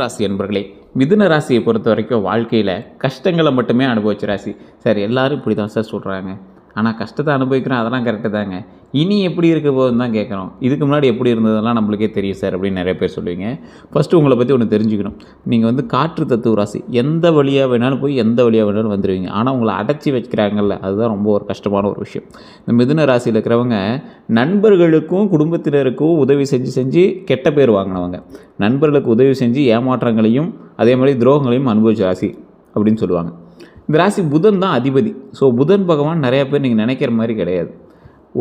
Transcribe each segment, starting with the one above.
ராசி என்பர்களே, மிதுன ராசியை பொறுத்த வரைக்கும் வாழ்க்கையில் கஷ்டங்களை மட்டுமே அனுபவிச்ச ராசி. சார் எல்லாரும் இப்படி தான் சார் சொல்கிறாங்க, ஆனால் கஷ்டத்தை அனுபவிக்கிறோம், அதெல்லாம் கரெக்டு தாங்க. இனி எப்படி இருக்க போகுதுன்னு தான் கேட்குறோம். இதுக்கு முன்னாடி எப்படி இருந்ததெல்லாம் நம்மளுக்கே தெரியும் சார் அப்படின்னு நிறைய பேர் சொல்லுவீங்க. ஃபஸ்ட்டு உங்களை பற்றி ஒன்று தெரிஞ்சுக்கணும். நீங்கள் வந்து காற்று தத்துவ ராசி. எந்த வழியாக வேணாலும் போய் எந்த வழியாக வேணாலும் வந்துடுவீங்க. ஆனால் உங்களை அடைச்சி வைக்கிறாங்கல்ல, அதுதான் ரொம்ப ஒரு கஷ்டமான ஒரு விஷயம். இந்த மிதுன ராசியில் இருக்கிறவங்க நண்பர்களுக்கும் குடும்பத்தினருக்கும் உதவி செஞ்சு கெட்ட பேர் வாங்கினவங்க. நண்பர்களுக்கு உதவி செஞ்சு ஏமாற்றங்களையும் அதே மாதிரி துரோகங்களையும் அனுபவிச்ச ராசி அப்படின்னு சொல்லுவாங்க. இந்த ராசி புதன் தான் அதிபதி. ஸோ புதன் பகவான் நிறையா பேர் நீங்கள் நினைக்கிற மாதிரி கிடையாது.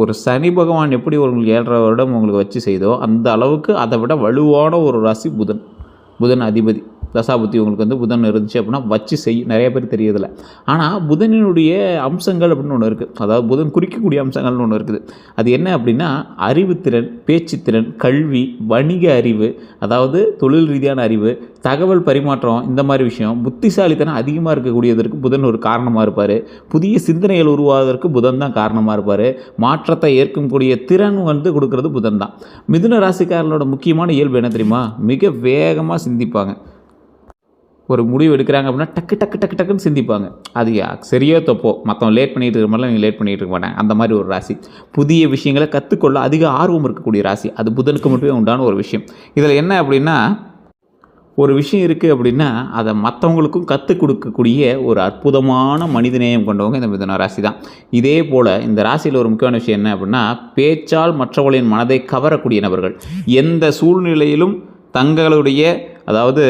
ஒரு சனி பகவான் எப்படி உங்களுக்கு 7.5 வருடம் உங்களுக்கு வச்சு செய்தோ அந்த அளவுக்கு அதை விட வலுவான ஒரு ராசி புதன். புதன் அதிபதி தசாபுத்தி உங்களுக்கு வந்து புதன் இருந்துச்சு அப்படின்னா வச்சு நிறைய பேர் தெரியதில்லை. ஆனால் புதனினுடைய அம்சங்கள் அப்படின்னு ஒன்று இருக்குது. அதாவது புதன் குறிக்கக்கூடிய அம்சங்கள்னு ஒன்று இருக்குது. அது என்ன அப்படின்னா அறிவுத்திறன், பேச்சுத்திறன், கல்வி, வணிக அறிவு, அதாவது தொழில் ரீதியான அறிவு, தகவல் பரிமாற்றம், இந்த மாதிரி விஷயம். புத்திசாலித்தனம் அதிகமாக இருக்கக்கூடியதற்கு புதன் ஒரு காரணமாக இருப்பார். புதிய சிந்தனைகள் உருவாவதற்கு புதன் தான் காரணமாக இருப்பார். மாற்றத்தை ஏற்கக்கூடிய திறன் வந்து கொடுக்கறது புதன் தான். மிதுன ராசிக்காரர்களோட முக்கியமான இயல்பு என்ன தெரியுமா? மிக வேகமாக சிந்திப்பாங்க. ஒரு முடிவு எடுக்கிறாங்க அப்படின்னா டக்கு டக்கு டக்கு டக்குன்னு சிந்திப்பாங்க. அது சரியோ தப்போ, மற்றவங்க லேட் பண்ணிகிட்டு இருக்கிற மாதிரிலாம் நீங்கள் லேட் பண்ணிகிட்டு இருக்க மாட்டாங்க. அந்த மாதிரி ஒரு ராசி. புதிய விஷயங்களை கற்றுக்கொள்ள அதிக ஆர்வம் இருக்கக்கூடிய ராசி. அது புதனுக்கு மட்டுமே உண்டான ஒரு விஷயம். இதில் என்ன அப்படின்னா, ஒரு விஷயம் இருக்குது அப்படின்னா அதை மற்றவங்களுக்கும் கற்றுக் கொடுக்கக்கூடிய ஒரு அற்புதமான மனிதநேயம் கொண்டவங்க இந்த மிதுன ராசி தான். இதே போல் இந்த ராசியில் ஒரு முக்கியமான விஷயம் என்ன அப்படின்னா, பேச்சால் மற்றவர்களின் மனதை கவரக்கூடிய நபர்கள். எந்த சூழ்நிலையிலும் தங்களுடைய, அதாவது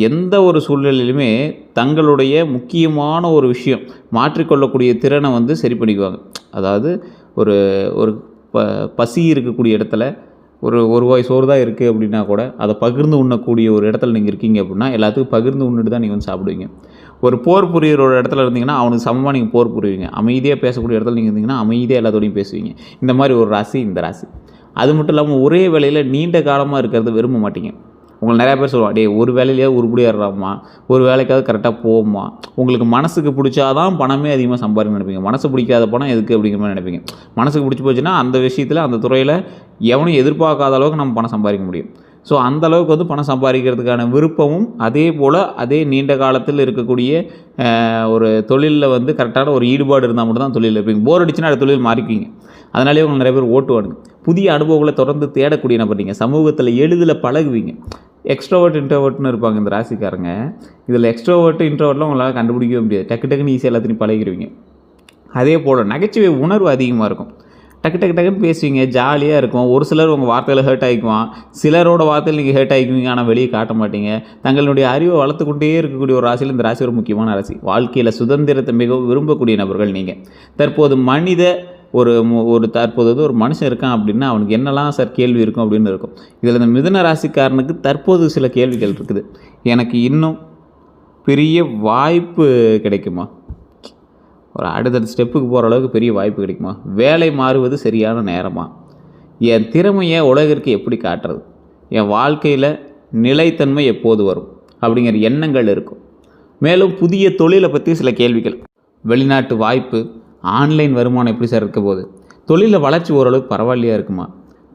எந்த ஒரு சூழ்நிலையிலுமே தங்களுடைய முக்கியமான ஒரு விஷயம் மாற்றிக்கொள்ளக்கூடிய திறனை வந்து சரி பண்ணிக்குவாங்க. அதாவது ஒரு ஒரு பசி இருக்கக்கூடிய இடத்துல ஒரு வாய் சோறு தான் இருக்குது அப்படின்னா கூட அதை பகிர்ந்து உண்ணக்கூடிய ஒரு இடத்துல நீங்கள் இருக்கீங்க அப்படின்னா எல்லாத்துக்கும் பகிர்ந்து உண்ணுட்டு தான் நீங்கள் வந்து சாப்பிடுவீங்க. ஒரு போர் புரியிற இடத்துல இருந்தீங்கன்னா அவனுக்கு சமமாக நீங்கள் போர் புரியுவீங்க. அமைதியாக பேசக்கூடிய இடத்துல நீங்கள் இருந்தீங்கன்னா அமைதியாக எல்லாத்தோடையும் பேசுவீங்க. இந்த மாதிரி ஒரு ராசி இந்த ராசி. அது மட்டும் இல்லாமல் ஒரே வேலையில் நீண்ட காலமாக இருக்கிறத விரும்ப மாட்டீங்க. உங்களை நிறையா பேர் சொல்லுவாங்க, டே ஒரு வேலையிலேயே உருப்படியாடுறாம்மா, ஒரு வேலைக்காவது கரெக்டாக போகுமா. உங்களுக்கு மனசுக்கு பிடிச்சாதான் பணமே அதிகமாக சம்பாதிக்கணும்னு நினைப்பீங்க. மனசு பிடிக்காத பணம் எதுக்கு அப்படிங்கிற மாதிரி நினைப்பீங்க. மனசுக்கு பிடிச்சி போச்சுன்னா அந்த விஷயத்தில் அந்த துறையில் எவனும் எதிர்பார்க்காத அளவுக்கு நம்ம பணம் சம்பாதிக்க முடியும். ஸோ அந்தளவுக்கு வந்து பணம் சம்பாதிக்கிறதுக்கான விருப்பமும், அதே போல் அதே நீண்ட காலத்தில் இருக்கக்கூடிய ஒரு தொழிலில் வந்து கரெக்டான ஒரு ஈடுபாடு இருந்தால் மட்டும் தான் தொழில் இருப்பீங்க. போர் அடிச்சுன்னா அடுத்த தொழில் மாறிக்குவீங்க. அதனாலே உங்களை நிறைய பேர் ஓட்டுவானுங்க. புதிய அனுபவங்களை தொடர்ந்து தேடக்கூடிய நபர் நீங்கள். சமூகத்தில் எளிதில் பழகுவீங்க. எக்ஸ்ட்ரோவர்ட் இன்ட்ரோவர்ட்னு இருப்பாங்க இந்த ராசிக்காரங்க. இதில் எக்ஸ்ட்ரோவர்ட் இன்ட்ரோவர்ட்லாம் உங்களால் கண்டுபிடிக்கவே முடியாது. டக்குன்னு ஈஸியாக எல்லாத்தையும் பழகிடுவீங்க. அதே போல் நகைச்சுவை உணர்வு அதிகமாக இருக்கும். டக்குன்னு பேசுவீங்க, ஜாலியாக இருக்கும். ஒரு சிலர் உங்கள் வார்த்தையில் ஹேர்ட் ஆகிக்குவான், சிலரோட வார்த்தையில் நீங்கள் ஹேர்ட் ஆகிக்குவீங்க, ஆனால் வெளியே காட்ட மாட்டீங்க. தங்களுடைய அறிவை வளர்த்துக்கொண்டே இருக்கக்கூடிய ஒரு ராசியில் இந்த ராசி ஒரு முக்கியமான ராசி. வாழ்க்கையில் சுதந்திரத்தை மிகவும் விரும்பக்கூடிய நபர்கள் நீங்கள். தற்போது தற்போது ஒரு மனுஷன் இருக்கான் அப்படின்னா அவனுக்கு என்னெல்லாம் சார் கேள்வி இருக்கும் அப்படின்னு இருக்கும். இதில் இந்த மிதுன ராசிக்காரனுக்கு தற்போது சில கேள்விகள் இருக்குது. எனக்கு இன்னும் பெரிய வாய்ப்பு கிடைக்குமா? ஒரு அடுத்தடுத்த ஸ்டெப்புக்கு போகிற அளவுக்கு பெரிய வாய்ப்பு கிடைக்குமா? வேலை மாறுவது சரியான நேரமா? என் திறமையை உலகிற்கு எப்படி காட்டுறது? என் வாழ்க்கையில் நிலைத்தன்மை எப்போது வரும் அப்படிங்கிற எண்ணங்கள் இருக்கும். மேலும் புதிய தொழிலை பற்றி சில கேள்விகள். வெளிநாட்டு வாய்ப்பு, ஆன்லைன் வருமானம் எப்படி சார் இருக்க போகுது? தொழிலில் வளர்ச்சி ஓரளவுக்கு பரவாயில்லையா இருக்குமா?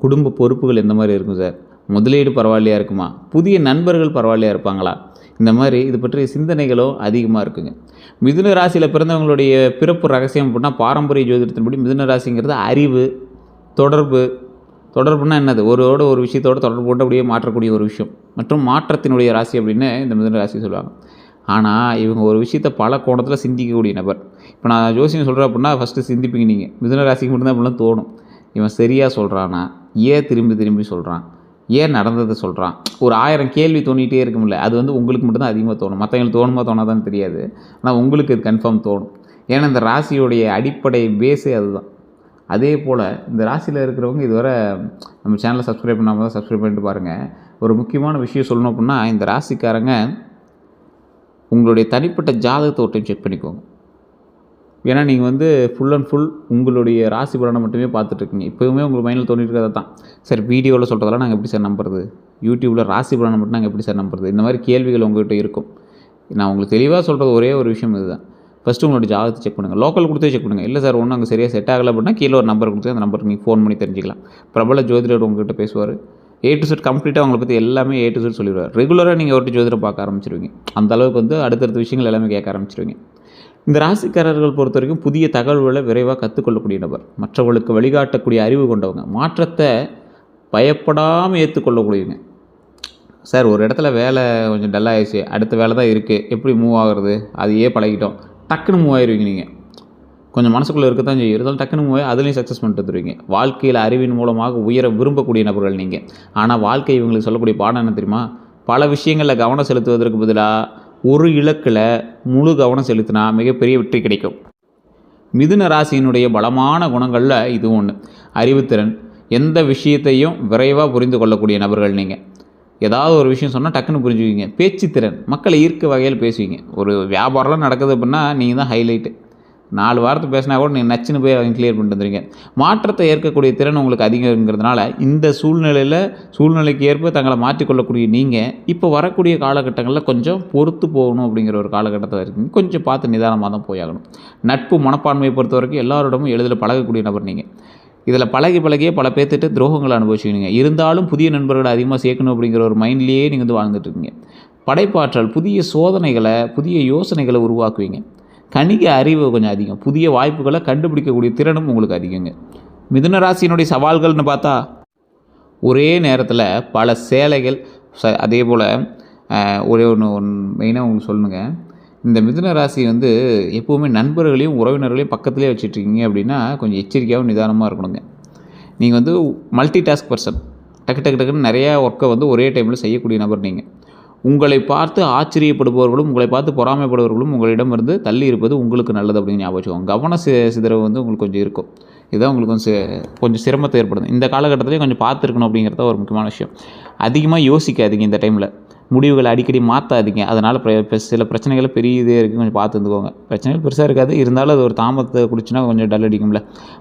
குடும்ப பொறுப்புகள் எந்த மாதிரி இருக்கும் சார்? முதலீடு பரவாயில்லையா இருக்குமா? புதிய நண்பர்கள் பரவாயில்லையா இருப்பாங்களா? இந்த மாதிரி இது பற்றிய சிந்தனைகளும் அதிகமாக இருக்குங்க. மிதுன ராசியில் பிறந்தவங்களுடைய பிறப்பு ரகசியம் அப்படின்னா, பாரம்பரிய ஜோதிடத்தின்படி மிதுன ராசிங்கிறது அறிவு, தொடர்புனா என்னது? ஒரு விஷயத்தோட தொடர்பு கொண்டு அப்படியே மாற்றக்கூடிய ஒரு விஷயம் மற்றும் மாற்றத்தினுடைய ராசி அப்படின்னு இந்த மிதுன ராசி சொல்லுவாங்க. ஆனால் இவங்க ஒரு விஷயத்தை பல கோணத்தில் சிந்திக்கக்கூடிய நபர். இப்போ நான் ஜோசியம் சொல்கிறேன் அப்படின்னா ஃபஸ்ட்டு சிந்திப்பீங்க நீங்கள். மிதுன ராசிக்கு மட்டும்தான் அப்படிலாம் தோணும். இவன் சரியாக சொல்கிறானா? ஏன் திரும்பி சொல்கிறான்? ஏன் நடந்ததை சொல்கிறான்? ஒரு 1000 கேள்வி தோணிகிட்டே இருக்கும்ல. அது வந்து உங்களுக்கு மட்டும்தான் அதிகமாக தோணும். மற்றவங்களுக்கு தோணுமா தோணாதான்னு தெரியாது. ஆனால் உங்களுக்கு இது கன்ஃபார்ம் தோணும். ஏன்னா இந்த ராசியோடைய அடிப்படை பேஸே அதுதான். அதே போல் இந்த ராசியில் இருக்கிறவங்க இதுவரை நம்ம சேனலை சப்ஸ்கிரைப் பண்ணாமல் தான் சப்ஸ்கிரைப் பண்ணிட்டு பாருங்கள். ஒரு முக்கியமான விஷயம் சொல்லணும் அப்படின்னா, இந்த ராசிக்காரங்க உங்களுடைய தனிப்பட்ட ஜாதகத்தை ஒரு டைம் செக் பண்ணிக்கோங்க. ஏன்னா நீங்கள் வந்து ஃபுல் அண்ட் ஃபுல் உங்களுடைய ராசி பலனை மட்டுமே பார்த்துட்ருக்கீங்க. இப்போவுமே உங்களுக்கு மைண்டில் தோணிட்டு இருக்கிறத தான், சார் வீடியோவில் சொல்கிறதெல்லாம் நாங்கள் எப்படி சார் நம்புறது? யூடியூப்பில் ராசி பலனை மட்டும் நாங்கள் எப்படி சார் நம்புறது? இந்த மாதிரி கேள்விகள் உங்கள்கிட்ட இருக்கும். நான் உங்களுக்கு தெளிவாக சொல்கிறது ஒரே ஒரு விஷயம் இதுதான். ஃபஸ்ட்டு உங்களோட ஜாதகத்தை செக் பண்ணுங்கள். லோக்கல் கொடுத்தே செக் பண்ணுங்கள். இல்லை சார் ஒன்றும் அங்கே சரியாக செட் ஆகலை அப்படின்னா கீழே ஒரு நம்பர் கொடுத்து அந்த நம்பருக்கு நீங்கள் ஃபோன் பண்ணி தெரிஞ்சுக்கலாம். பிரபல ஜோதிடர் உங்கள்கிட்ட பேசுவார். ஏ டு செட் கம்ப்ளீட்டாக அவங்கள பற்றி எல்லாமே ஏ டு செட் சொல்லிடுவார். ரெகுலராக நீங்கள் ஒருட்டி ஜோதிடம் பார்க்க ஆரம்பிச்சிருவீங்க. அந்த அளவுக்கு வந்து அடுத்தடுத்த விஷயங்கள் எல்லாமே கேட்க ஆரம்பிச்சிருவீங்க. இந்த ராசிக்காரர்கள் பொறுத்த வரைக்கும் புதிய தகவல்களை விரைவாக கற்றுக்கொள்ளக்கூடிய நபர், மற்றவர்களுக்கு வழிகாட்டக்கூடிய அறிவு கொண்டவங்க, மாற்றத்தை பயப்படாமல் ஏற்றுக்கொள்ளக்கூடியவங்க. சார் ஒரு இடத்துல வேலை கொஞ்சம் டல்லாகிடுச்சு, அடுத்த வேலை தான் இருக்குது, எப்படி மூவ் ஆகுறது, அதையே பழகிட்டோம், டக்குன்னு மூவ் ஆகிடுவீங்க. நீங்கள் கொஞ்சம் மனசுக்குள்ளே இருக்க தான் செய்யும், இருந்தாலும் டக்குன்னு மூவ் ஆகி அதுலேயும் சக்ஸஸ் பண்ணிட்டு வந்துடுவீங்க. வாழ்க்கையில் அறிவின் மூலமாக உயர விரும்பக்கூடிய நபர்கள் நீங்கள். ஆனால் வாழ்க்கை இவங்களுக்கு சொல்லக்கூடிய பாடம் என்ன தெரியுமா? பல விஷயங்களில் கவனம் செலுத்துவதற்கு பதிலாக ஒரு இலக்கில் முழு கவனம் செலுத்தினா மிகப்பெரிய வெற்றி கிடைக்கும். மிதுன ராசியினுடைய பலமான குணங்களில் இது ஒன்று. அறிவுத்திறன். எந்த விஷயத்தையும் விரைவாக புரிந்து கொள்ளக்கூடிய நபர்கள் நீங்கள். ஏதாவது ஒரு விஷயம் சொன்னால் டக்குன்னு புரிஞ்சுக்குவீங்க. பேச்சுத்திறன். மக்களை ஈர்க்க வகையில் பேசுவீங்க. ஒரு வியாபாரம்லாம் நடக்குது அப்படின்னா நீங்கள் தான் ஹைலைட்டு. 4 வாரத்தை பேசினா கூட நீங்கள் நச்சுன்னு போய் அவங்க கிளியர் பண்ணிட்டு வந்துடுங்க. மாற்றத்தை ஏற்கக்கூடிய திறன் உங்களுக்கு அதிகங்கிறதுனால இந்த சூழ்நிலைக்கு ஏற்ப தங்களை மாற்றிக்கொள்ளக்கூடிய நீங்கள் இப்போ வரக்கூடிய காலகட்டங்களில் கொஞ்சம் பொறுத்து போகணும் அப்படிங்கிற ஒரு காலகட்டத்தில் இருக்கீங்க. கொஞ்சம் பார்த்து நிதானமாக தான் போயாகணும். நட்பு மனப்பான்மையை பொறுத்த வரைக்கும் எல்லாரோடமும் எளிதில் பழகக்கூடிய நபர் நீங்கள். இதில் பழகியே பல பேர்த்திட்ட துரோகங்களை அனுபவிச்சுக்கிங்க. இருந்தாலும் புதிய நண்பர்களை அதிகமாக சேர்க்கணும் அப்படிங்கிற ஒரு மைண்ட்லேயே நீங்கள் வந்து வாழ்ந்துட்டுருக்கீங்க. படைப்பாற்றல். புதிய சோதனைகளை, புதிய யோசனைகளை உருவாக்குவீங்க. கணிக அறிவு கொஞ்சம் அதிகம். புதிய வாய்ப்புகளை கண்டுபிடிக்கக்கூடிய திறனும் உங்களுக்கு அதிகங்க. மிதுன ராசியினுடைய சவால்கள்னு பார்த்தா, ஒரே நேரத்தில் பல சேலைகள், அதே போல் ஒரே ஒன்று மெயினாக உங்களுக்கு சொல்லணுங்க. இந்த மிதுன ராசி வந்து எப்போவுமே நண்பர்களையும் உறவினர்களையும் பக்கத்துலேயே வச்சுட்ருக்கீங்க அப்படின்னா கொஞ்சம் எச்சரிக்கையாகவும் நிதானமாக இருக்கணுங்க. நீங்கள் வந்து மல்டி டாஸ்க் பர்சன். டக்குன்னு நிறையா ஒர்க்கை வந்து ஒரே டைமில் செய்யக்கூடிய நபர் நீங்கள். உங்களை பார்த்து ஆச்சரியப்படுபவர்களும் உங்களை பார்த்து பொறாமைப்படுபவர்களும் உங்களிடமிருந்து தள்ளி இருப்பது உங்களுக்கு நல்லது அப்படின்னு ஞாபகம் வச்சுக்கோங்க. கவன சிதறவு வந்து உங்களுக்கு கொஞ்சம் இருக்கும். இதுதான் உங்களுக்கு கொஞ்சம் சிரமத்தை ஏற்படுது. இந்த காலகட்டத்திலேயே கொஞ்சம் பார்த்துருக்கணும் அப்படிங்கிறத ஒரு முக்கியமான விஷயம். அதிகமாக யோசிக்காதீங்க. இந்த டைமில் முடிவுகளை அடிக்கடி மாற்றாதீங்க. அதனால் சில பிரச்சனைகள் பெரிய இதே இருக்குது, கொஞ்சம் பார்த்து இருந்துக்கோங்க. பிரச்சனைகள் பெருசாக இருக்காது, இருந்தாலும் அது ஒரு தாமதத்தை குடிச்சுன்னா கொஞ்சம் டல் அடிக்கும்ல.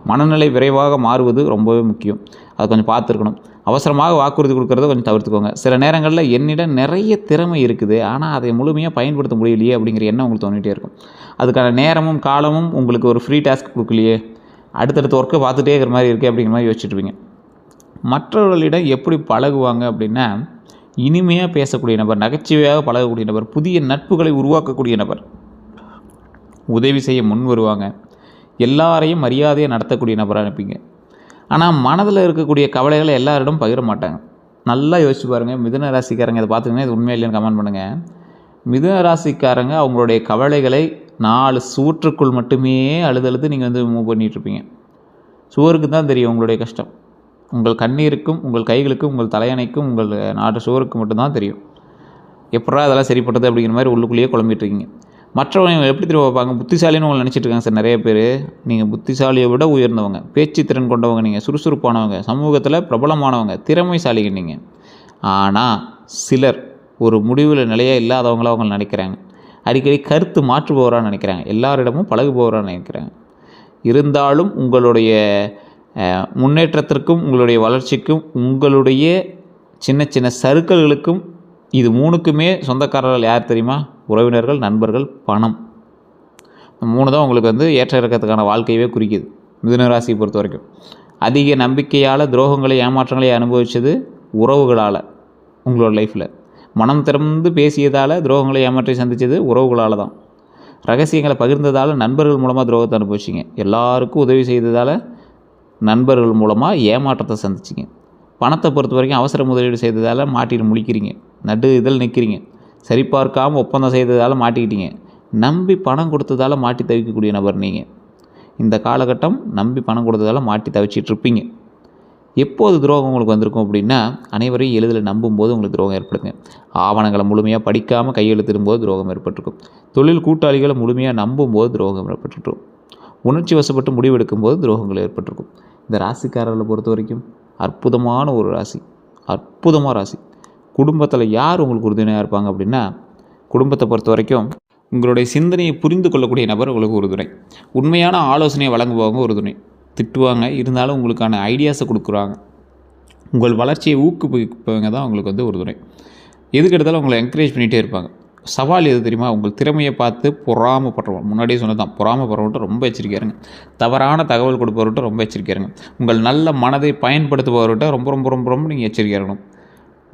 மனநிலை விரைவாக மாறுவது ரொம்பவே முக்கியம். அதை கொஞ்சம் பார்த்துருக்கணும். அவசரமாக வாக்குறுதி கொடுக்கறத கொஞ்சம் தவிர்த்துக்கோங்க. சில நேரங்களில் என்னிடம் நிறைய திறமை இருக்குது, ஆனால் அதை முழுமையாக பயன்படுத்த முடியலையே அப்படிங்கிற எண்ணம் உங்களுக்கு தோணிகிட்டே இருக்கும். அதுக்கான நேரமும் காலமும் உங்களுக்கு ஒரு ஃப்ரீ டாஸ்க் கொடுக்கலையே, அடுத்தடுத்த ஒர்க்கை பார்த்துட்டே இருக்கிற மாதிரி இருக்கே அப்படிங்கிற மாதிரி யோசிச்சுட்ருப்பீங்க. மற்றவர்களிடம் எப்படி பழகுவாங்க அப்படின்னா, இனிமையாக பேசக்கூடிய நபர், நகைச்சுவையாக பழகக்கூடிய நபர், புதிய நட்புகளை உருவாக்கக்கூடிய நபர், உதவி செய்ய முன் வருவாங்க, எல்லாரையும் மரியாதையாக நடத்தக்கூடிய நபராக இருப்பீங்க. ஆனால் மனதில் இருக்கக்கூடிய கவலைகளை எல்லாரிடம் பகிர மாட்டாங்க. நல்லா யோசிச்சு பாருங்கள். மிதுன ராசிக்காரங்க இதை பார்த்துக்கிங்கன்னா இது உண்மையாக இல்லைன்னு கமெண்ட் பண்ணுங்கள். மிதுன ராசிக்காரங்க அவங்களுடைய கவலைகளை 4 சுவற்றுக்குள் மட்டுமே அழுது நீங்கள் வந்து மூவ் பண்ணிகிட்ருப்பீங்க. சுவருக்கு தான் தெரியும் உங்களுடைய கஷ்டம். உங்கள் கண்ணீருக்கும், உங்கள் கைகளுக்கும், உங்கள் தலையணைக்கும், உங்கள் 4 சுவருக்கு மட்டும்தான் தெரியும். எப்படா அதெல்லாம் சரிப்பட்டது அப்படிங்கிற மாதிரி உள்ளுக்குள்ளேயே குழம்பிட்டுருக்கீங்க. மற்றவங்க எப்படி திரும்ப பார்ப்பாங்க? புத்திசாலின்னு உங்களை நினச்சிட்டு இருக்காங்க சார் நிறைய பேர். நீங்கள் புத்திசாலியை விட உயர்ந்தவங்க, பேச்சு திறன் கொண்டவங்க, நீங்கள் சுறுசுறுப்பானவங்க, சமூகத்தில் பிரபலமானவங்க, திறமைசாலிங்க நீங்கள். ஆனால் சிலர் ஒரு முடிவில் நிலையாக இல்லாதவங்கள அவங்க நினைக்கிறாங்க. அடிக்கடி கருத்து மாற்றுபவராக நினைக்கிறாங்க. எல்லாரிடமும் பழகுபவராக நினைக்கிறாங்க. இருந்தாலும் உங்களுடைய முன்னேற்றத்திற்கும், உங்களுடைய வளர்ச்சிக்கும், உங்களுடைய சின்ன சின்ன சறுக்கல்களுக்கும் இது 3க்குமே சொந்தக்காரர்கள் யார் தெரியுமா? உறவினர்கள், நண்பர்கள், பணம். 3 தான் உங்களுக்கு வந்து ஏற்ற இறக்கத்துக்கான வாழ்க்கையவே குறிக்குது. மிதுன ராசியை பொறுத்த வரைக்கும் அதிக நம்பிக்கையால் துரோகங்களை, ஏமாற்றங்களை அனுபவித்தது உறவுகளால். உங்களோட லைஃப்பில் மனம் திறந்து பேசியதால் துரோகங்களை, ஏமாற்றி சந்தித்தது உறவுகளால் தான். ரகசியங்களை பகிர்ந்ததால் நண்பர்கள் மூலமாக துரோகத்தை அனுபவிச்சிங்க. எல்லாருக்கும் உதவி செய்ததால் நண்பர்கள் மூலமாக ஏமாற்றத்தை சந்திச்சிங்க. பணத்தை பொறுத்த வரைக்கும் அவசர முதலீடு செய்ததால் மாட்டிட்டு முழிக்கிறீங்க. நடு இதில் நிற்கிறீங்க. சரிபார்க்காமல் ஒப்பந்தம் செய்ததால் மாட்டிக்கிட்டீங்க. நம்பி பணம் கொடுத்ததால் மாட்டி தவிக்கக்கூடிய நபர் நீங்கள். இந்த காலகட்டம் நம்பி பணம் கொடுத்ததால் மாட்டி தவிச்சிட்ருப்பீங்க. எப்போது துரோகம் உங்களுக்கு வந்திருக்கும் அப்படின்னா, அனைவரையும் எளிதில் நம்பும்போது உங்களுக்கு துரோகம் ஏற்படுங்க. ஆவணங்களை முழுமையாக படிக்காமல் கையெழுத்திடும்போது துரோகம் ஏற்பட்டிருக்கும். தொழில் கூட்டாளிகளை முழுமையாக நம்பும்போது துரோகம் ஏற்பட்டுருக்கும். உணர்ச்சி வசப்பட்டு முடிவெடுக்கும்போது துரோகங்கள் ஏற்பட்டிருக்கும். இந்த ராசிக்காரர்களை பொறுத்த வரைக்கும் அற்புதமான ஒரு ராசி, அற்புதமான ராசி. குடும்பத்தில் யார் உங்களுக்கு உறுதுணையாக இருப்பாங்க அப்படின்னா, குடும்பத்தை பொறுத்த வரைக்கும் உங்களுடைய சிந்தனையை புரிந்து கொள்ளக்கூடிய நபர் உங்களுக்கு உறுதுணை. உண்மையான ஆலோசனையை வழங்குபவங்க உறுதுணை. திட்டுவாங்க, இருந்தாலும் உங்களுக்கான ஐடியாஸை கொடுக்குறாங்க. உங்கள் வளர்ச்சியை ஊக்குவிப்பவங்க தான் உங்களுக்கு வந்து உறுதுணை. எதுக்கு எடுத்தாலும் உங்களை என்கரேஜ் பண்ணிகிட்டே இருப்பாங்க. சவால் எது தெரியுமா? உங்கள் திறமையை பார்த்து பொறாமப்படுறவங்க. முன்னாடியே சொன்னதான், பொறாமப்படுறவர்கிட்ட ரொம்ப எச்சரிக்கையாருங்க. தவறான தகவல் கொடுப்பவர்கிட்ட ரொம்ப எச்சரிக்கையாருங்க. உங்கள் நல்ல மனதை பயன்படுத்துபவர்கிட்ட ரொம்ப ரொம்ப ரொம்ப ரொம்ப நீங்கள் எச்சரிக்கையாக இருக்கணும்.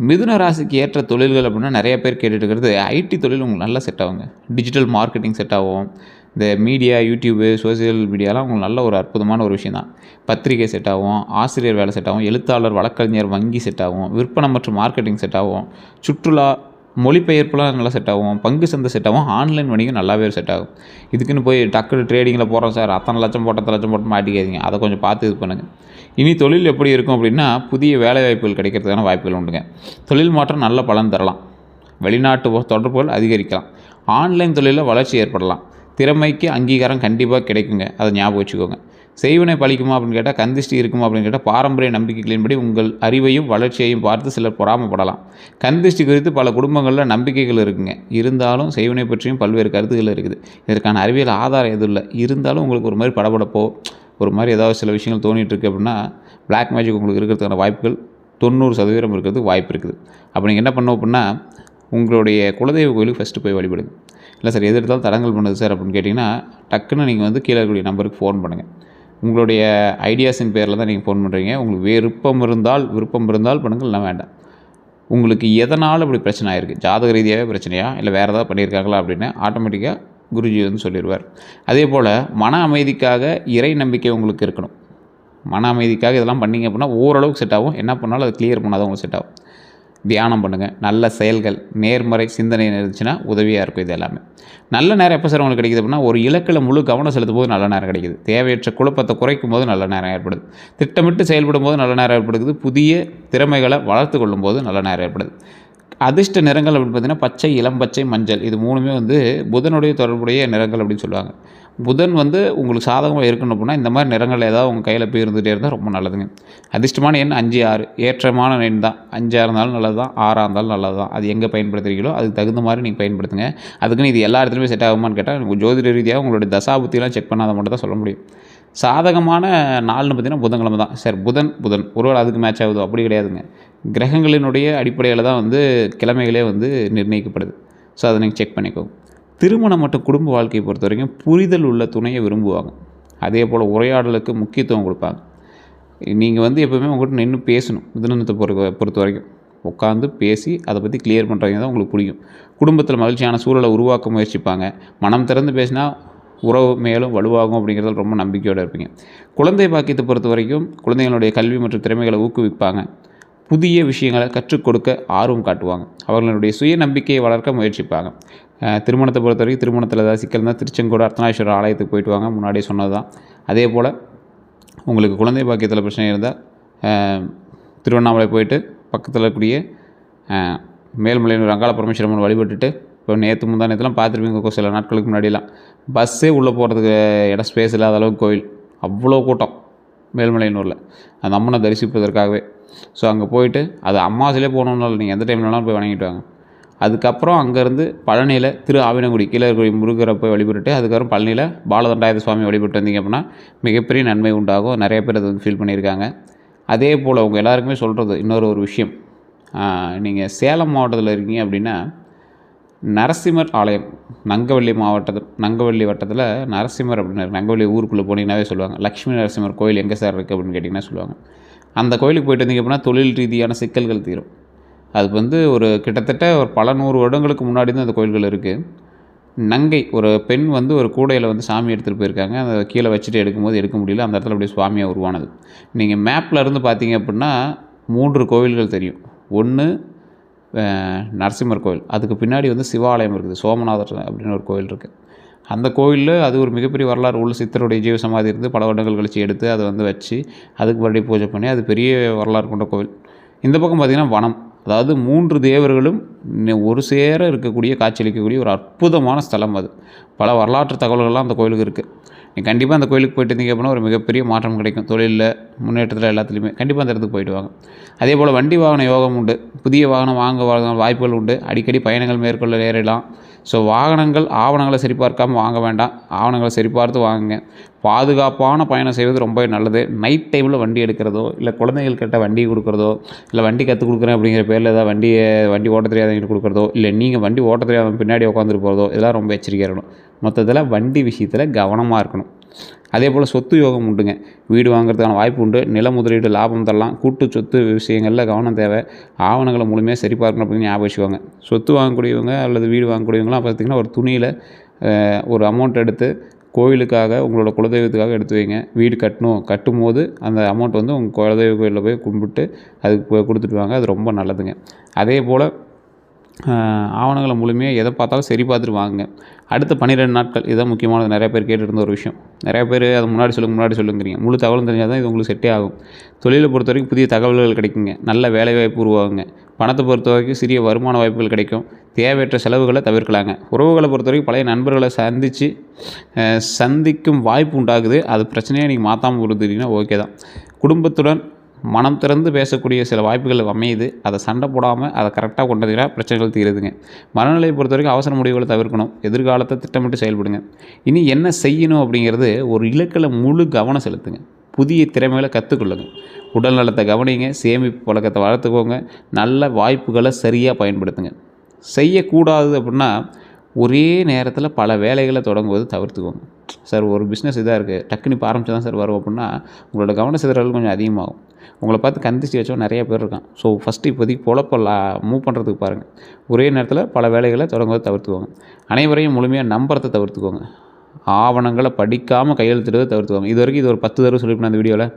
மிதுன ராசிக்கு ஏற்ற தொழில்கள் அப்படின்னா நிறைய பேர் கேட்டுட்டு இருக்கிறது ஐடி தொழில் உங்களுக்கு நல்லா செட் ஆகுங்க. டிஜிட்டல் மார்க்கெட்டிங் செட் ஆகும். இந்த மீடியா, யூடியூபு, சோசியல் மீடியாலாம் உங்களுக்கு நல்ல ஒரு அற்புதமான ஒரு விஷயம் தான். பத்திரிகை செட் ஆகும், ஆசிரியர் வேலை செட் ஆகும், எழுத்தாளர், வழக்கறிஞர், வங்கி செட் ஆகும், விற்பனை மற்றும் மார்க்கெட்டிங் செட் ஆகும், சுற்றுலா, மொழிபெயர்ப்புலாம் நல்லா செட் ஆகும், பங்கு சந்தை செட் ஆகும், ஆன்லைன் வணிகம் நல்லாவே செட் ஆகும். இதுக்குன்னு போய் டக்குனு ட்ரேடிங்கில் போகிறோம் சார், அத்தனை லட்சம் போட்டு மாட்டிக்காதீங்க. அதை கொஞ்சம் பார்த்து இது பண்ணுங்கள். இனி தொழில் எப்படி இருக்கும் அப்படின்னா, புதிய வேலை வாய்ப்புகள் கிடைக்கிறதுக்கான வாய்ப்புகள் உண்டுங்க. தொழில் மாற்றம் நல்ல பலன் தரலாம். வெளிநாட்டு தொடர்புகள் அதிகரிக்கலாம். ஆன்லைன் தொழிலில் வளர்ச்சி ஏற்படலாம். திறமைக்கு அங்கீகாரம் கண்டிப்பாக கிடைக்குங்க. அதை ஞாபகம் வச்சுக்கோங்க. செய்வினை பழிக்குமா அப்படின்னு கேட்டால், கந்திஷ்டி இருக்குமா அப்படின்னு கேட்டால், பாரம்பரிய நம்பிக்கைகளின்படி உங்கள் அறிவையும் வளர்ச்சியையும் பார்த்து சிலர் பொறாமப்படலாம். கந்திஷ்டி குறித்து பல குடும்பங்களில் நம்பிக்கைகள் இருக்குங்க. இருந்தாலும் செய்வினை பற்றியும் பல்வேறு கருத்துக்கள் இருக்குது. இதற்கான அறிவியல் ஆதாரம் எதுவும் இல்லை. இருந்தாலும் உங்களுக்கு ஒரு மாதிரி படபடப்போ, ஒரு மாதிரி ஏதாவது சில விஷயங்கள் தோணிகிட்டு இருக்குது அப்படின்னா, பிளாக் மேஜிக் உங்களுக்கு இருக்கிறதுக்கான வாய்ப்புகள் 90% இருக்கிறதுக்கு வாய்ப்பு இருக்குது. அப்போ நீங்கள் என்ன பண்ணணும் அப்படின்னா, உங்களுடைய குலதெய்வ கோயிலுக்கு ஃபஸ்ட்டு போய் வழிபடுங்க. இல்லை சார், எது எடுத்தாலும் தடங்கல் பண்ணுது சார் அப்படின்னு கேட்டிங்கன்னா, டக்குன்னு நீங்கள் வந்து கீழே இருக்கக்கூடிய நம்பருக்கு ஃபோன் பண்ணுங்கள். உங்களுடைய ஐடியாஸின் பேரில் தான் நீங்கள் ஃபோன் பண்ணுறீங்க. உங்களுக்கு விருப்பம் இருந்தால் பண்ணுங்கள், இல்லை வேண்டாம். உங்களுக்கு எதனால் இப்படி பிரச்சனை ஆகிருக்கு, ஜாதக ரீதியாகவே பிரச்சனையா, இல்லை வேறு ஏதாவது பண்ணியிருக்காங்களா அப்படின்னு ஆட்டோமேட்டிக்காக குருஜி வந்து சொல்லிடுவார். அதே போல் மன அமைதிக்காக இறை நம்பிக்கை உங்களுக்கு இருக்கணும். மன அமைதிக்காக இதெல்லாம் பண்ணிங்க அப்படின்னா ஓரளவுக்கு செட் ஆகும். என்ன பண்ணாலும் அது கிளியர் பண்ணால் தான் உங்களுக்கு செட் ஆகும். தியானம் பண்ணுங்கள். நல்ல செயல்கள், நேர்மறை சிந்தனை இருந்துச்சுன்னா உதவியாக இருக்கும். இது எல்லாமே நல்ல நேரம் எப்போ சார் உங்களுக்கு கிடைக்குது அப்படின்னா, ஒரு இலக்கில் முழு கவனம் செலுத்தும் போது நல்ல நேரம் கிடைக்குது. தேவையற்ற குழப்பத்தை குறைக்கும் போது நல்ல நேரம் ஏற்படுது. திட்டமிட்டு செயல்படும் போது நல்ல நேரம் ஏற்படுது. புதிய திறமைகளை வளர்த்து கொள்ளும் போது நல்ல நேரம் ஏற்படுது. அதிர்ஷ்ட நிறங்கள் அப்படின்னு பார்த்தீங்கன்னா, பச்சை, இளம் பச்சை, மஞ்சள், இது மூணுமே வந்து புதனுடைய தொடர்புடைய நிறங்கள் அப்படின்னு சொல்லுவாங்க. புதன் வந்து உங்களுக்கு சாதகமாக இருக்கணும் அப்படின்னா, இந்த மாதிரி நிறங்கள் ஏதாவது உங்கள் கையில் போய் இருந்துகிட்டே இருந்தால் ரொம்ப நல்லதுங்க. அதிர்ஷ்டமான எண் 5, 6 ஏற்றமான எண் தான். 5ஆக இருந்தாலும் நல்லது தான், 6ஆக இருந்தாலும் நல்லது தான். அது எங்கே பயன்படுத்துகிறீங்களோ அதுக்கு தகுந்த மாதிரி நீங்கள் பயன்படுத்துங்க. அதுக்குன்னு இது எல்லா இடத்துலையுமே செட் ஆகுமான்னு கேட்டால், ஜோதிட ரீதியாக உங்களுடைய தசாபுத்தியெல்லாம் செக் பண்ணாத மட்டும் தான் சொல்ல முடியும். சாதகமான நாள்னு பார்த்தீங்கன்னா புதன்கிழமை தான். சார் புதன் ஒருவேளை அதுக்கு மேட்ச் ஆகுதோ, அப்படி கிடையாதுங்க. கிரகங்களினுடைய அடிப்படையில் தான் வந்து கிழமைகளே வந்து நிர்ணயிக்கப்படுது. ஸோ அதை நீங்கள் செக் பண்ணிக்கோங்க. திருமணம் மற்றும் குடும்ப வாழ்க்கையை பொறுத்த வரைக்கும் புரிதல் உள்ள துணையை விரும்புவாங்க. அதே போல் உரையாடலுக்கு முக்கியத்துவம் கொடுப்பாங்க. நீங்கள் வந்து எப்போவுமே உங்கள்கிட்ட நின்று பேசணும். மிதுனத்தை பொறுத்த வரைக்கும் உட்காந்து பேசி அதை பற்றி கிளியர் பண்ணுறவங்க தான் உங்களுக்கு பிடிக்கும். குடும்பத்தில் மகிழ்ச்சியான சூழலை உருவாக்க முயற்சிப்பாங்க. மனம் திறந்து பேசினா உறவு மேலும் வலுவாகும் அப்படிங்கிறதுல ரொம்ப நம்பிக்கையோடு இருப்பீங்க. குழந்தை பாக்கியத்தை பொறுத்த வரைக்கும் குழந்தைகளுடைய கல்வி மற்றும் திறமைகளை ஊக்குவிப்பாங்க. புதிய விஷயங்களை கற்றுக் கொடுக்க ஆர்வம் காட்டுவாங்க. அவர்களுடைய சுய நம்பிக்கையை வளர்க்க முயற்சிப்பாங்க. திருமணத்தை பொறுத்த வரைக்கும் திருமணத்தில் ஏதாவது சிக்கல் இருந்தால் திருச்செங்கோடு அர்த்தநாதீஸ்வரர் ஆலயத்துக்கு போயிட்டு வாங்க, முன்னாடியே சொன்னது தான். அதே போல் உங்களுக்கு குழந்தை பாக்கியத்தில் பிரச்சனை இருந்தால் திருவண்ணாமலை போயிட்டு பக்கத்தில் இருக்கக்கூடிய மேல்மலையனூர் அங்காள பரமேஸ்வரம்மன் வழிபட்டுட்டு, இப்போ முந்தா நேரத்துலாம் பார்த்துருப்பீங்க, சில நாட்களுக்கு முன்னாடிலாம் பஸ்ஸே உள்ளே போகிறதுக்கு இடம் ஸ்பேஸ் இல்லாத அளவுக்கு கோயில், அவ்வளோ கூட்டம் மேல்மலையனூரில் அந்த அம்மனை தரிசிப்பதற்காகவே. ஸோ அங்கே போயிட்டு அது அமாவாசையிலே போகணுன்னால நீங்கள் எந்த டைம்லனாலும் போய் வணங்கிட்டு வாங்க. அதுக்கப்புறம் அங்கேருந்து பழனியில் திரு ஆவினங்குடி கீழே இருக்கக்கூடிய முருகரை போய் வழிபட்டுட்டு, அதுக்கப்புறம் பழனியில் பாலதண்டாயுத சுவாமி வழிபட்டு வந்தீங்க அப்படின்னா மிகப்பெரிய நன்மை உண்டாகும். நிறைய பேர் அதை வந்து ஃபீல் பண்ணியிருக்காங்க. அதே போல் அவங்க எல்லாருக்குமே சொல்கிறது இன்னொரு விஷயம், நீங்கள் சேலம் மாவட்டத்தில் இருக்கீங்க அப்படின்னா நரசிம்மர் ஆலயம், நங்கவள்ளி வட்டத்தில் நரசிம்மர் அப்படின்னு நங்கவள்ளி ஊருக்குள்ளே போனீங்கன்னாவே சொல்லுவாங்க, லக்ஷ்மி நரசிம்மர் கோயில் எங்கே சார் இருக்குது அப்படின்னு கேட்டிங்கன்னா சொல்லுவாங்க. அந்த கோயிலுக்கு போயிட்டு வந்தீங்க அப்படின்னா தொழில் ரீதியான சிக்கல்கள் தீரும். அது வந்து ஒரு கிட்டத்தட்ட ஒரு பல 100 வருடங்களுக்கு முன்னாடி தான் அந்த கோயில்கள் இருக்குது. நங்கை ஒரு பெண் வந்து ஒரு கூடையில் வந்து சாமி எடுத்துகிட்டு போயிருக்காங்க. அதை கீழே வச்சுட்டு எடுக்க முடியல. அந்த இடத்துல அப்படியே சுவாமியாக உருவானது. நீங்கள் மேப்பில் இருந்து பார்த்தீங்க அப்படின்னா 3 கோவில்கள் தெரியும். ஒன்று நரசிம்மர் கோயில், அதுக்கு பின்னாடி வந்து சிவாலயம் இருக்குது, சோமநாதர் அப்படின்னு ஒரு கோயில் இருக்குது. அந்த கோயிலில் அது ஒரு மிகப்பெரிய வரலாறு உள்ள சித்தருடைய ஜீவசமாதி இருந்து பல வருடங்கள் கழித்து எடுத்து அதை வந்து வச்சு அதுக்கு மறுபடியும் பூஜை பண்ணி அது பெரிய வரலாறு கொண்ட கோவில். இந்த பக்கம் பார்த்திங்கன்னா வனம், அதாவது 3 தேவர்களும் ஒரு சேர இருக்கக்கூடிய காட்சியளிக்கக்கூடிய ஒரு அற்புதமான ஸ்தலம். அது பல வரலாற்று தகவல்கள்லாம் அந்த கோயிலுக்கு இருக்குது. நீங்கள் கண்டிப்பாக அந்த கோயிலுக்கு போயிட்டு இருந்தீங்க அப்படின்னா ஒரு மிகப்பெரிய மாற்றம் கிடைக்கும். தொழிலில் முன்னேற்றத்தில் எல்லாத்துலேயுமே கண்டிப்பாக அந்த இடத்துக்கு போயிட்டு வாங்க. அதே போல் வண்டி வாகன யோகம் உண்டு. புதிய வாகனம் வாங்க வாய்ப்புகள் உண்டு. அடிக்கடி பயணங்கள் மேற்கொள்ள நேரிடலாம். ஸோ ஆவணங்களை சரிபார்க்காமல் வாங்க வேண்டாம். ஆவணங்களை சரிபார்த்து வாங்குங்க. பாதுகாப்பான பயணம் செய்வது ரொம்ப நல்லது. நைட் டைமில் வண்டி எடுக்கிறதோ, இல்லை குழந்தைகள்கிட்ட வண்டி கொடுக்குறதோ, இல்லை வண்டி கற்றுக் கொடுக்குறேன் அப்படிங்கிற பேரில் ஏதாவது வண்டி ஓட்ட தெரியாதவங்கிட்ட கொடுக்குறதோ, இல்லை நீங்கள் வண்டி ஓட்ட தெரியாத பின்னாடி உட்காந்துட்டு போகிறதோ, இதெல்லாம் ரொம்ப எச்சரிக்கையாக இருக்கணும். மொத்தத்தில் வண்டி விஷயத்தில் கவனமாக இருக்கணும். அதே போல் சொத்து யோகம் உண்டுங்க. வீடு வாங்குறதுக்கான வாய்ப்பு உண்டு. நில முதலீடு லாபம் தரலாம். கூட்டு சொத்து விஷயங்களில் கவனம் தேவை. ஆவணங்களை முழுமையாக சரி பார்க்கணும் அப்படின்னு ஞாபகம் வச்சுக்கோங்க. சொத்து வாங்கக்கூடியவங்க அல்லது வீடு வாங்கக்கூடியவங்களாம் பார்த்திங்கன்னா ஒரு துணியில் ஒரு அமௌண்ட் எடுத்து கோயிலுக்காக உங்களோட குலதெய்வத்துக்காக எடுத்து வைங்க. வீடு கட்டும்போது அந்த அமௌண்ட் வந்து உங்கள் குலதெய்வ கோயிலில் போய் கும்பிட்டு அதுக்கு கொடுத்துட்டு வாங்க. அது ரொம்ப நல்லதுங்க. அதே போல் ஆவணங்களை முழுமையாக எதை பார்த்தாலும் சரி பார்த்துட்டு வாங்குங்க. அடுத்த 12 நாட்கள் இதுதான் முக்கியமானது. நிறைய பேர் கேட்டுட்டு இருந்த ஒரு விஷயம். நிறைய பேர் அது முன்னாடி சொல்லுங்கிறீங்க. முழு தகவலும் தெரிஞ்சால் தான் இது உங்களுக்கு செட்டே ஆகும். தொழிலை பொறுத்த வரைக்கும் புதிய தகவல்கள் கிடைக்குங்க. நல்ல வேலைவாய்ப்பு உருவாகுங்க. பணத்தை பொறுத்த வரைக்கும் சிறிய வருமான வாய்ப்புகள் கிடைக்கும். தேவையற்ற செலவுகளை தவிர்க்கலாங்க. உறவுகளை பொறுத்த வரைக்கும் பழைய நண்பர்களை சந்திக்கும் வாய்ப்பு உண்டாகுது. அது பிரச்சனையை நீங்கள் மாற்றாமல் கொடுத்துட்டீங்கன்னா ஓகே தான். குடும்பத்துடன் மனம் திறந்து பேசக்கூடிய சில வாய்ப்புகள் அமையுது. அதை சண்டை போடாமல் அதை கரெக்டாக கொண்டதுன்னா பிரச்சனைகள் தீருதுங்க. மனநிலையை பொறுத்த வரைக்கும் அவசர முடிவுகளை தவிர்க்கணும். எதிர்காலத்தை திட்டமிட்டு செயல்படுங்க. இனி என்ன செய்யணும் அப்படிங்கிறது ஒரு இலக்கில் முழு கவனம் செலுத்துங்க. புதிய திறமைகளை கற்றுக்கொள்ளுங்க. உடல் நலத்தை கவனிங்க. சேமிப்பு பழக்கத்தை வளர்த்துக்கோங்க. நல்ல வாய்ப்புகளை சரியாக பயன்படுத்துங்க. செய்யக்கூடாது அப்படின்னா ஒரே நேரத்தில் பல வேலைகளை தொடங்குவது தவிர்த்துக்கோங்க. சார் ஒரு பிஸ்னஸ் இதாக இருக்குது, டக்குன்னு இப்போ ஆரம்பிச்சு தான் சார் வரும் அப்படின்னா உங்களோட கவன சிதறல் கொஞ்சம் அதிகமாகும். உங்களை பார்த்து கந்திச்சு வச்சவங்க நிறைய பேர் இருக்கான். ஸோ ஃபஸ்ட்டு இப்போதைக்கு பொழப்பெல்லாம் மூவ் பண்ணுறதுக்கு பாருங்கள். ஒரே நேரத்தில் பல வேலைகளை தொடங்குவதை தவிர்த்துக்கோங்க. அனைவரையும் முழுமையாக நம்புறதை தவிர்த்துக்கோங்க. ஆவணங்களை படிக்காமல் கையெழுத்திடுவதை தவிர்த்துக்கோங்க. இது வரைக்கும் இது ஒரு 10 தடவை சொல்லியிருப்பேன் அந்த வீடியோவில்.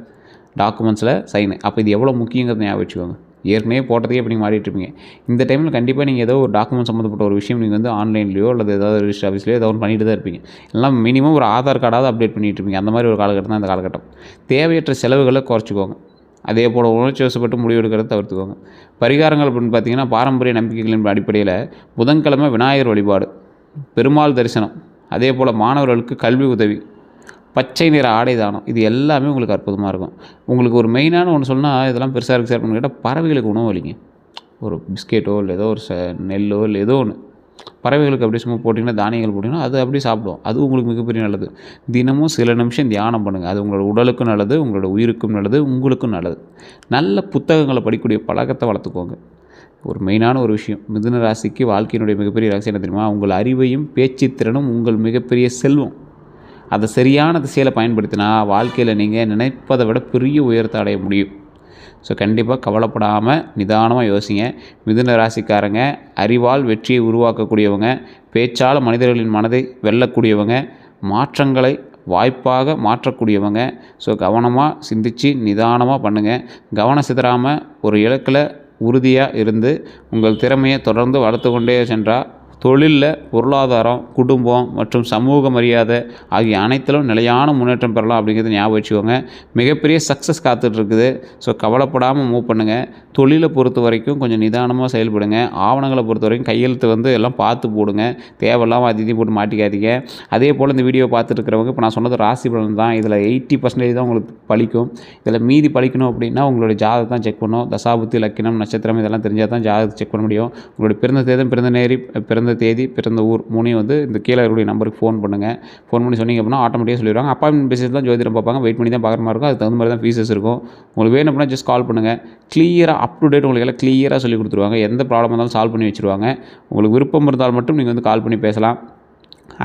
டாக்குமெண்ட்ஸில் சைனு. அப்போ இது எவ்வளோ முக்கியங்கிறத ஞாபகம் வச்சுக்கோங்க. ஏற்கனவே போட்டதையே இப்போ நீங்கள் மாறிட்டுருப்பீங்க. இந்த டைமில் கண்டிப்பாக நீங்கள் ஏதோ ஒரு டாக்குமெண்ட் சம்மந்தப்பட்ட ஒரு விஷயம் நீங்கள் வந்து ஆன்லைன்லையோ அல்லது ஏதாவது ரிஜிஸ்டர் ஆஃபீஸ்லையோ ஏதோ ஒன்று பண்ணிட்டு தான் இருப்பீங்க. எல்லாம் மினிமம் ஒரு ஆதார் கார்டாவது அப்டேட் பண்ணிகிட்டு இருப்பீங்க. அந்த மாதிரி ஒரு காலகட்டம் தான் இந்த காலகட்டம். தேவையற்ற செலவுகளை குறைச்சிக்கோங்க. அதே போல் உணர்ச்சி வசப்பட்டு முடிவெடுக்கிறத தவிர்த்துக்கோங்க. பரிகாரங்கள் அப்படின்னு பார்த்தீங்கன்னா பாரம்பரிய நம்பிக்கைகளின் அடிப்படையில் புதன்கிழமை விநாயகர் வழிபாடு, பெருமாள் தரிசனம், அதே போல் மாணவர்களுக்கு கல்வி உதவி, பச்சை நிற ஆடை தானம், இது எல்லாமே உங்களுக்கு அற்புதமாக இருக்கும். உங்களுக்கு ஒரு மெயினான ஒன்று சொன்னால் இதெல்லாம் பெருசாக இருக்குது சார் கேட்டால் பறவைகளுக்கு உணவு அளிங்க. ஒரு பிஸ்கெட்டோ இல்லை ஏதோ ஒரு நெல்லோ இல்லை ஏதோ ஒன்று பறவைகளுக்கு அப்படியே சும்மா போட்டிங்கன்னா தானியங்கள் போட்டிங்கன்னா அது அப்படியே சாப்பிடும். அது உங்களுக்கு மிகப்பெரிய நல்லது. தினமும் சில நிமிஷம் தியானம் பண்ணுங்கள். அது உங்களோட உடலுக்கும் நல்லது, உங்களோட உயிருக்கும் நல்லது, உங்களுக்கும் நல்லது. நல்ல புத்தகங்களை படிக்கக்கூடிய பழக்கத்தை வளர்த்துக்கோங்க. ஒரு மெயினான ஒரு விஷயம், மிதுன ராசிக்கு வாழ்க்கையினுடைய மிகப்பெரிய ரகசியம் என்ன தெரியுமா? உங்கள் அறிவையும் பேச்சு திறனும் உங்கள் மிகப்பெரிய செல்வம். அதை சரியான திசையில் பயன்படுத்தினா வாழ்க்கையில் நீங்கள் நினைப்பதை விட பெரிய உயரத்தை அடைய முடியும். ஸோ கண்டிப்பாக கவலைப்படாமல் நிதானமாக யோசிங்க. மிதுன ராசிக்காரங்க அறிவால் வெற்றியை உருவாக்கக்கூடியவங்க, பேச்சால் மனிதர்களின் மனதை வெல்லக்கூடியவங்க, மாற்றங்களை வாய்ப்பாக மாற்றக்கூடியவங்க. ஸோ கவனமாக சிந்தித்து நிதானமாக பண்ணுங்கள். கவனம் சிதறாமல் ஒரு இலக்கில் உறுதியாக இருந்து உங்கள் திறமையை தொடர்ந்து வளர்த்து கொண்டே சென்றால் தொழிலில் பொருளாதாரம், குடும்பம் மற்றும் சமூக மரியாதை ஆகிய அனைத்திலும் நிலையான முன்னேற்றம் பெறலாம் அப்படிங்கிறது ஞாபகம் வச்சுக்கோங்க. மிகப்பெரிய சக்ஸஸ் காத்துட்ருக்குது. ஸோ கவலைப்படாமல் மூவ் பண்ணுங்கள். தொழிலை பொறுத்த வரைக்கும் கொஞ்சம் நிதானமாக செயல்படுங்க. ஆவணங்களை பொறுத்த வரைக்கும் கையெழுத்து வந்து எல்லாம் பார்த்து போடுங்க. தேவையில்லாமல் அதிதி போட்டு மாட்டிக்காதீங்க. அதே போல் இந்த வீடியோ பார்த்துட்ருக்கிறவங்க இப்போ நான் சொன்னது ராசி பலன் தான். இதில் 80% தான் உங்களுக்கு பலிக்கும். இதில் மீதி பலிக்கணும் அப்படின்னா உங்களுடைய ஜாதகம் தான் செக் பண்ணணும். தசாபுத்தி, லக்கினம், நட்சத்திரம் இதெல்லாம் தெரிஞ்சால் தான் ஜாதகத்தை செக் பண்ண முடியும். உங்களுடைய பிறந்த தேதம், பிறந்த நேரி, பிறந்த தேதி, பிறந்த ஊர் மூணையும் வந்து இந்த கீழே இருக்கக்கூடிய நம்பருக்கு ஃபோன் பண்ணுங்கள். ஃபோன் பண்ணி சொன்னீங்க அப்படின்னா ஆட்டோமேட்டிக்காக சொல்லிடுவாங்க. அப்பாயின்மெண்ட் பேசிஸ் தான் ஜோதிடம் பார்ப்பாங்க. வெயிட் பண்ணி தான் பார்க்குற மாதிரி இருக்கும். அதுக்கு தகுந்த மாதிரி தான் ஃபீஸஸ் இருக்கும். உங்களுக்கு வேணும் அப்படின்னா ஜஸ்ட் கால் பண்ணுங்கள். கிளியராக அப் டு டேட் உங்களுக்கு எல்லாம் கிளியராக சொல்லி கொடுத்துருவாங்க. எந்த ப்ராப்ளம் இருந்தாலும் சால்வ் பண்ணி வச்சுருவாங்க. உங்களுக்கு விருப்பம் இருந்தால் மட்டும் நீங்கள் வந்து கால் பண்ணி பேசலாம்.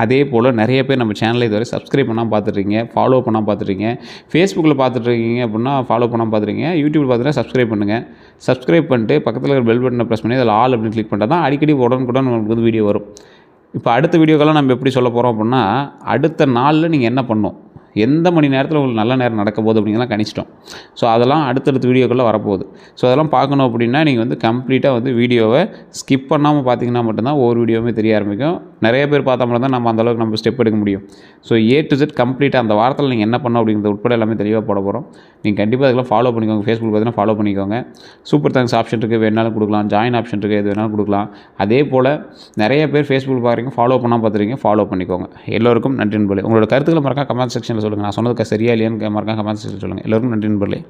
அதே போல் நிறைய பேர் நம்ம சேனலை இதுவரை சப்ஸ்கிரைப் பண்ணாமல் பார்த்துட்ருக்கீங்க, ஃபாலோ பண்ணாமல் பார்த்துட்ருக்கீங்க. ஃபேஸ்புக்கில் பார்த்துட்ருக்கீங்க அப்படின்னா ஃபாலோ பண்ணாமல் பார்த்துருக்கீங்க. யூடியூப்பில் பார்த்துட்டா சப்ஸ்கிரைப் பண்ணுங்கள். சப்ஸ்கிரைப் பண்ணிட்டு பக்கத்தில் இருக்கிற பெல் பட்டனை ப்ரெஸ் பண்ணி அதில் ஆல் அப்படின்னு கிளிக் பண்ணிட்டா தான் அடிக்கடி உடனுக்குடன் உங்களுக்கு வந்து வீடியோ வரும். இப்போ அடுத்த வீடியோக்கெல்லாம் நம்ம எப்படி சொல்ல போகிறோம் அப்படின்னா, அடுத்த நாளில் நீங்கள் என்ன பண்ணணும், எந்த மணி நேரத்தில் உங்களுக்கு நல்ல நேரம் நடக்க போகுது அப்படிங்கிறலாம் கணிச்சிட்டோம். ஸோ அதெல்லாம் அடுத்தடுத்த வீடியோக்களில் வரப்போகுது. ஸோ அதெல்லாம் பார்க்கணும் அப்படின்னா நீங்கள் வந்து கம்ப்ளீட்டாக வந்து வீடியோவை ஸ்கிப் பண்ணாமல் பார்த்தீங்கன்னா மட்டும்தான் ஒவ்வொரு வீடியோவுமே தெரிய ஆரம்பிக்கும். நிறைய பேர் பார்த்தா மட்டும் தான் நம்ம அந்தளவுக்கு நம்ம ஸ்டெப் எடுக்க முடியும். ஸோ A to Z கம்ப்ளீட்டாக அந்த வாரத்தில் நீங்கள் என்ன பண்ணணும் அப்படிங்கிறது உட்பட எல்லாமே தெளிவாக போட போகிறோம். நீங்கள் கண்டிப்பாக அதெல்லாம் ஃபாலோ பண்ணிக்கோங்க. ஃபேஸ்புக் பார்த்தீங்கன்னா ஃபாலோ பண்ணிக்கோங்க. சூப்பர் தேங்க்ஸ் ஆப்ஷன் இருக்குது, வேணாலும் கொடுக்கலாம். ஜாயின் ஆப்ஷன் இருக்குது, எது வேணாலும் கொடுக்கலாம். அதே போல் நிறைய பேர் ஃபேஸ்புக் பார்க்குறீங்க, ஃபாலோ பண்ணால் பார்த்துருக்கீங்க, ஃபாலோ பண்ணிக்கோங்க. எல்லோருக்கும் நன்றி நண்பர்களே. உங்களோட கருத்துக்களை மறக்காம கமெண்ட் செக்ஷனில் சொல்லுங்கள். நான் சொன்னதுக்கு சரியா இல்லையான்னு மறக்காம கமெண்ட் செக்ஷனில் சொல்லுங்கள். எல்லோருக்கும் நன்றி நண்பர்களே.